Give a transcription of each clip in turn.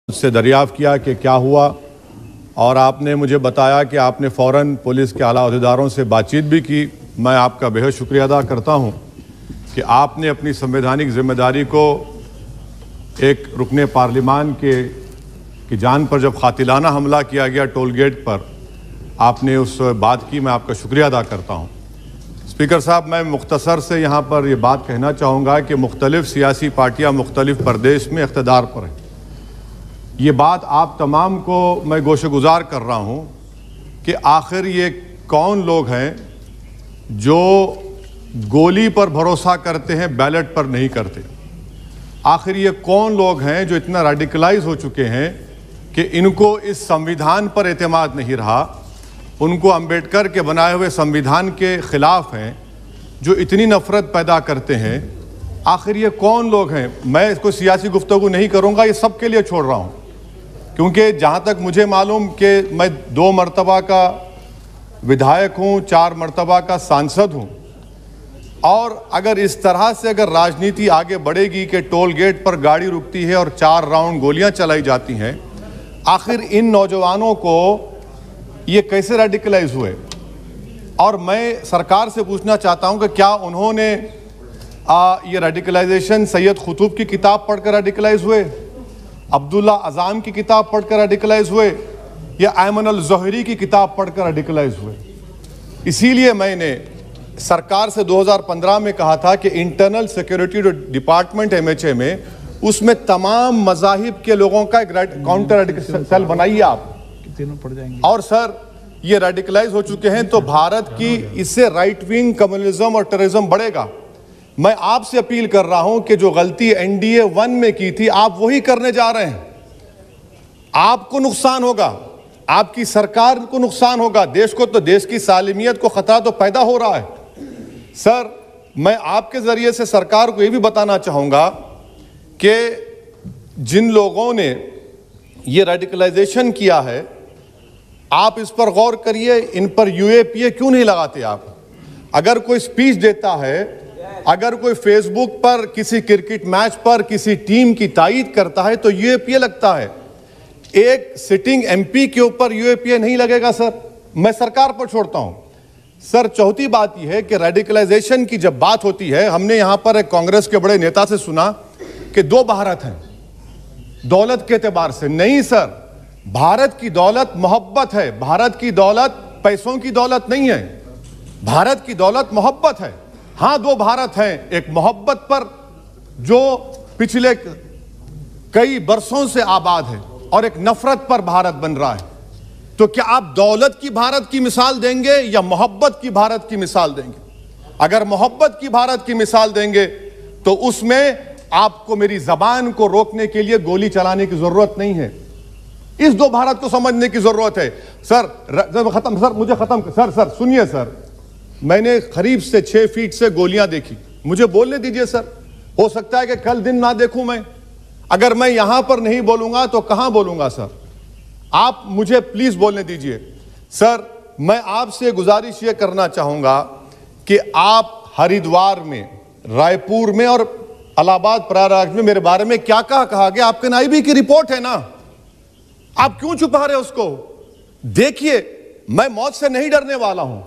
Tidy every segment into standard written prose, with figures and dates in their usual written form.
से दरियाफ़्त किया कि क्या हुआ और आपने मुझे बताया कि आपने फ़ौरन पुलिस के आला अहदेदारों से बातचीत भी की। मैं आपका बेहद शुक्रिया अदा करता हूं कि आपने अपनी संवैधानिक जिम्मेदारी को एक रुकने पार्लिमान की जान पर जब कातिलाना हमला किया गया टोल गेट पर, आपने उस बात की मैं आपका शुक्रिया अदा करता हूं। स्पीकर साहब, मैं मुख्तसर से यहाँ पर यह बात कहना चाहूँगा कि मुख्तलिफ सियासी पार्टियाँ मुख्तलिफ प्रदेश में इख्तिदार पर हैं। ये बात आप तमाम को मैं गोशगुजार कर रहा हूँ कि आखिर ये कौन लोग हैं जो गोली पर भरोसा करते हैं, बैलेट पर नहीं करते। आखिर ये कौन लोग हैं जो इतना रेडिकलाइज हो चुके हैं कि इनको इस संविधान पर एतमाद नहीं रहा, उनको अंबेडकर के बनाए हुए संविधान के ख़िलाफ़ हैं, जो इतनी नफ़रत पैदा करते हैं। आखिर ये कौन लोग हैं? मैं इसको सियासी गुफ्तगू नहीं करूँगा, ये सब के लिए छोड़ रहा हूँ, क्योंकि जहाँ तक मुझे मालूम कि मैं 2 मरतबा का विधायक हूँ, 4 मरतबा का सांसद हूँ, और अगर इस तरह से अगर राजनीति आगे बढ़ेगी कि टोल गेट पर गाड़ी रुकती है और 4 राउंड गोलियां चलाई जाती हैं, आखिर इन नौजवानों को ये कैसे रेडिकलाइज हुए? और मैं सरकार से पूछना चाहता हूँ कि क्या उन्होंने ये रेडिकलाइजेशन सैयद कुतुब की किताब पढ़कर रेडिकलाइज हुए, अब्दुल्ला अज़ाम की किताब पढ़कर रेडिकलाइज हुए, या अयमन अल ज़ोहरी की किताब पढ़कर रेडिकलाइज हुए? इसीलिए मैंने सरकार से 2015 में कहा था कि इंटरनल सिक्योरिटी डिपार्टमेंट MHA में उसमें तमाम मज़ाहिब के लोगों का एक काउंटर सेल बनाइए आप। पड़ जाएंगे। और सर, ये रेडिकलाइज हो चुके हैं तो भारत की इससे राइट विंग कम्युनिज्म और टेररिज्म बढ़ेगा। मैं आपसे अपील कर रहा हूं कि जो गलती NDA 1 में की थी, आप वही करने जा रहे हैं। आपको नुकसान होगा, आपकी सरकार को नुकसान होगा, देश को तो, देश की सालिमियत को खतरा तो पैदा हो रहा है। सर, मैं आपके जरिए से सरकार को यह भी बताना चाहूंगा कि जिन लोगों ने ये रेडिकलाइजेशन किया है, आप इस पर गौर करिए, इन पर UAPA क्यों नहीं लगाते आप? अगर कोई स्पीच देता है, अगर कोई फेसबुक पर किसी क्रिकेट मैच पर किसी टीम की तायीद करता है तो UAPA लगता है। एक सिटिंग MP के ऊपर UAPA नहीं लगेगा सर। मैं सरकार पर छोड़ता हूं। सर, चौथी बात यह है कि रेडिकलाइजेशन की जब बात होती है, हमने यहां पर एक कांग्रेस के बड़े नेता से सुना कि 2 भारत हैं दौलत के एतबार से। नहीं सर, भारत की दौलत मोहब्बत है। भारत की दौलत पैसों की दौलत नहीं है, भारत की दौलत मोहब्बत है। हां, 2 भारत हैं, एक मोहब्बत पर जो पिछले कई बरसों से आबाद है, और एक नफरत पर भारत बन रहा है। तो क्या आप दौलत की भारत की मिसाल देंगे या मोहब्बत की भारत की मिसाल देंगे? अगर मोहब्बत की भारत की मिसाल देंगे तो उसमें आपको मेरी जबान को रोकने के लिए गोली चलाने की जरूरत नहीं है। इस 2 भारत को समझने की जरूरत है। सर, खत्म सर, मुझे खत्म सर सुनिए सर, मैंने करीब से 6 फीट से गोलियां देखी, मुझे बोलने दीजिए सर। हो सकता है कि कल दिन ना देखूं मैं। अगर मैं यहां पर नहीं बोलूंगा तो कहां बोलूंगा सर? आप मुझे प्लीज बोलने दीजिए। सर, मैं आपसे गुजारिश यह करना चाहूंगा कि आप हरिद्वार में, रायपुर में और इलाहाबाद प्रयागराज में मेरे बारे में क्या कहा गया? आपके नायबी की रिपोर्ट है ना, आप क्यों छुपा रहे उसको? देखिए, मैं मौत से नहीं डरने वाला हूं,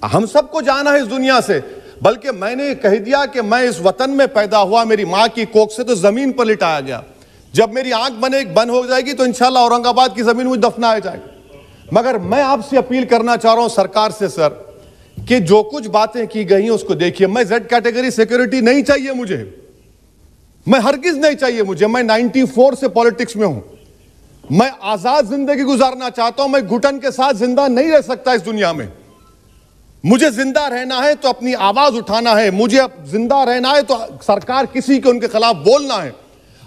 हम सबको जाना है इस दुनिया से। बल्कि मैंने कह दिया कि मैं इस वतन में पैदा हुआ, मेरी मां की कोख से तो जमीन पर लिटाया गया। जब मेरी आंख बंद हो जाएगी तो इंशाल्लाह औरंगाबाद की जमीन मुझे दफनाया जाएगा। मगर मैं आपसे अपील करना चाह रहा हूं सरकार से सर, कि जो कुछ बातें की गई हैं उसको देखिए। मैं Z कैटेगरी सिक्योरिटी नहीं चाहिए मुझे, मैं हरगिज नहीं चाहिए मुझे। मैं 94 से पॉलिटिक्स में हूं, मैं आजाद जिंदगी गुजारना चाहता हूं। मैं घुटन के साथ जिंदा नहीं रह सकता इस दुनिया में। मुझे जिंदा रहना है तो अपनी आवाज उठाना है, मुझे जिंदा रहना है तो सरकार किसी के उनके खिलाफ बोलना है,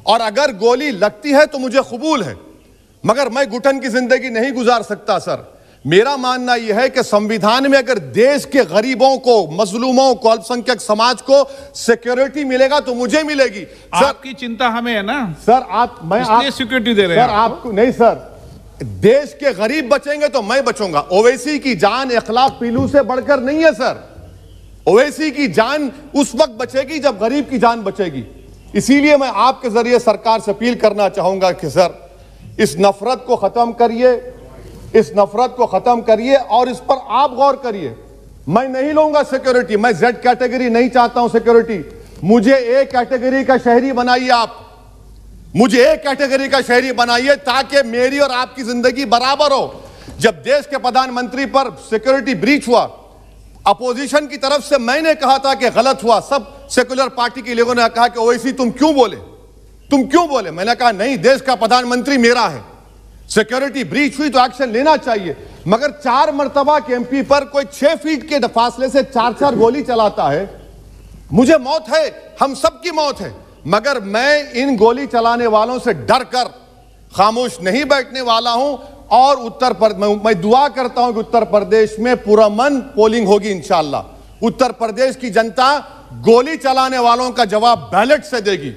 और अगर गोली लगती है तो मुझे कबूल है, मगर मैं घुटन की जिंदगी नहीं गुजार सकता सर। मेरा मानना यह है कि संविधान में अगर देश के गरीबों को, मजलूमों को, अल्पसंख्यक समाज को सिक्योरिटी मिलेगा तो मुझे मिलेगी। सर, आपकी चिंता हमें है ना सर, मैं सिक्योरिटी दे रहे हैं सर आपको नहीं सर। देश के गरीब बचेंगे तो मैं बचूंगा। ओवैसी की जान इखलाक पीलू से बढ़कर नहीं है सर। ओवैसी की जान उस वक्त बचेगी जब गरीब की जान बचेगी। इसीलिए मैं आपके जरिए सरकार से अपील करना चाहूंगा कि सर, इस नफरत को खत्म करिए, इस नफरत को खत्म करिए और इस पर आप गौर करिए। मैं नहीं लूंगा सिक्योरिटी, मैं जेड कैटेगरी नहीं चाहता हूं सिक्योरिटी। मुझे ए कैटेगरी का शहरी बनाइए, आप मुझे ए कैटेगरी का शहरी बनाइए ताकि मेरी और आपकी जिंदगी बराबर हो। जब देश के प्रधानमंत्री पर सिक्योरिटी ब्रीच हुआ, अपोजिशन की तरफ से मैंने कहा था कि गलत हुआ, सब सेकुलर पार्टी के लोगों ने कहा कि ओवैसी तुम क्यों बोले? मैंने कहा नहीं, देश का प्रधानमंत्री मेरा है, सिक्योरिटी ब्रीच हुई तो एक्शन लेना चाहिए। मगर 4 मर्तबा के एमपी पर कोई 6 फीट के फासले से 4-4 गोली चलाता है। मुझे मौत है, हम सबकी मौत है, मगर मैं इन गोली चलाने वालों से डर कर खामोश नहीं बैठने वाला हूं। और मैं दुआ करता हूं कि उत्तर प्रदेश में पुरअमन पोलिंग होगी इंशाअल्लाह। उत्तर प्रदेश की जनता गोली चलाने वालों का जवाब बैलेट से देगी,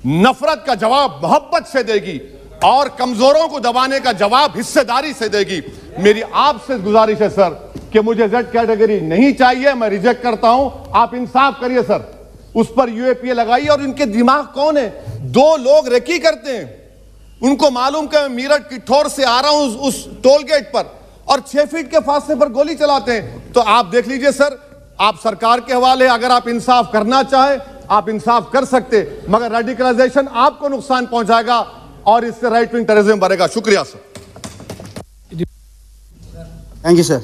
नफरत का जवाब मोहब्बत से देगी और कमजोरों को दबाने का जवाब हिस्सेदारी से देगी। मेरी आपसे गुजारिश है सर कि मुझे जेड कैटेगरी नहीं चाहिए, मैं रिजेक्ट करता हूं। आप इंसाफ करिए सर, उस पर यूएपीए लगाइए। और इनके दिमाग कौन है? 2 लोग रेकी करते हैं, उनको मालूम कि मैं मीरठ किठौर से आ रहा हूं उस टोल गेट पर, और 6 फीट के फासले पर गोली चलाते हैं। तो आप देख लीजिए सर, आप सरकार के हवाले, अगर आप इंसाफ करना चाहे आप इंसाफ कर सकते, मगर रेडिकलाइजेशन आपको नुकसान पहुंचाएगा और इससे राइट विंग टेररिज्म बढ़ेगा। शुक्रिया सर। Thank you sir.